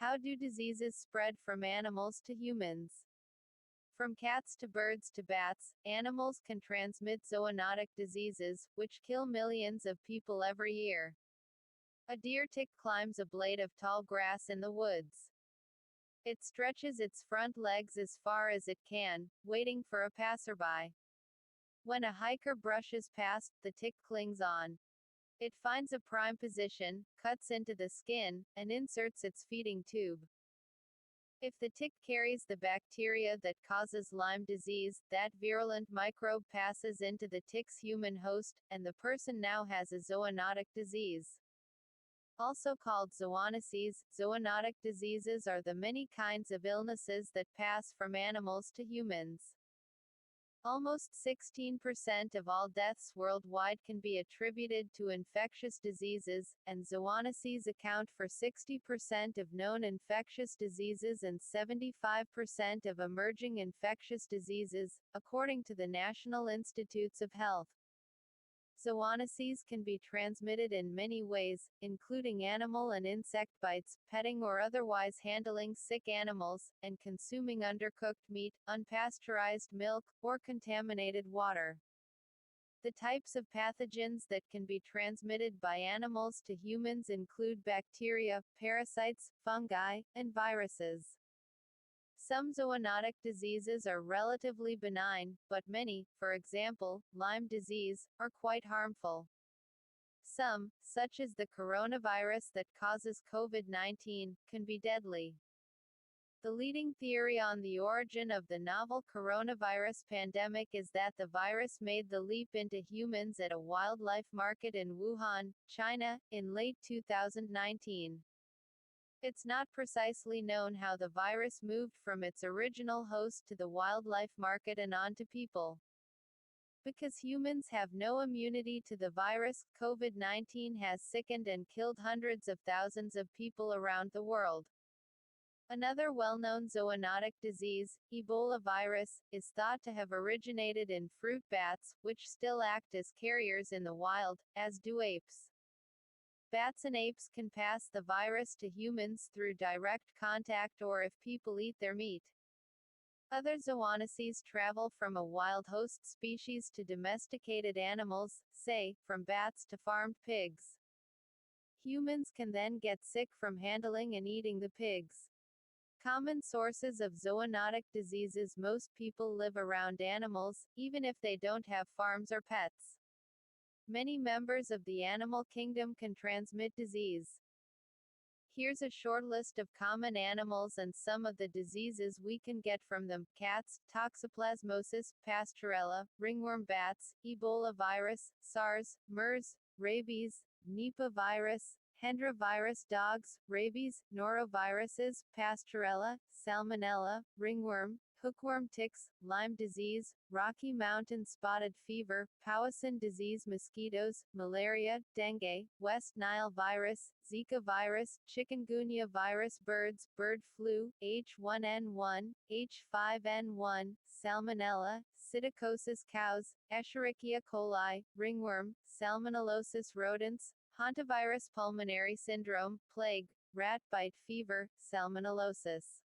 How do diseases spread from animals to humans? From cats to birds to bats, animals can transmit zoonotic diseases, which kill millions of people every year. A deer tick climbs a blade of tall grass in the woods. It stretches its front legs as far as it can, waiting for a passerby. When a hiker brushes past, the tick clings on. It finds a prime position, cuts into the skin, and inserts its feeding tube. If the tick carries the bacteria that causes Lyme disease, that virulent microbe passes into the tick's human host, and the person now has a zoonotic disease. Also called zoonoses, zoonotic diseases are the many kinds of illnesses that pass from animals to humans. Almost 16% of all deaths worldwide can be attributed to infectious diseases, and zoonoses account for 60% of known infectious diseases and 75% of emerging infectious diseases, according to the National Institutes of Health. Zoonoses can be transmitted in many ways, including animal and insect bites, petting or otherwise handling sick animals, and consuming undercooked meat, unpasteurized milk, or contaminated water. The types of pathogens that can be transmitted by animals to humans include bacteria, parasites, fungi, and viruses. Some zoonotic diseases are relatively benign, but many, for example, Lyme disease, are quite harmful. Some, such as the coronavirus that causes COVID-19, can be deadly. The leading theory on the origin of the novel coronavirus pandemic is that the virus made the leap into humans at a wildlife market in Wuhan, China, in late 2019. It's not precisely known how the virus moved from its original host to the wildlife market and on to people. Because humans have no immunity to the virus, COVID-19 has sickened and killed hundreds of thousands of people around the world. Another well-known zoonotic disease, Ebola virus, is thought to have originated in fruit bats, which still act as carriers in the wild, as do apes. Bats and apes can pass the virus to humans through direct contact or if people eat their meat. Other zoonoses travel from a wild host species to domesticated animals, say, from bats to farmed pigs. Humans can then get sick from handling and eating the pigs. Common sources of zoonotic diseases. Most people live around animals, even if they don't have farms or pets. Many members of the animal kingdom can transmit disease. Here's a short list of common animals and some of the diseases we can get from them: cats, toxoplasmosis, pasteurella, ringworm; bats, Ebola virus, SARS, MERS, rabies, Nipah virus, Hendra virus; dogs, rabies, noroviruses, pasteurella, salmonella, ringworm, hookworm; ticks, Lyme disease, Rocky Mountain spotted fever, Powassan disease; mosquitoes, malaria, dengue, West Nile virus, Zika virus, chikungunya virus; birds, bird flu, H1N1, H5N1, salmonella, psittacosis; cows, Escherichia coli, ringworm, salmonellosis; rodents, hantavirus; pulmonary syndrome, plague, rat bite fever, salmonellosis.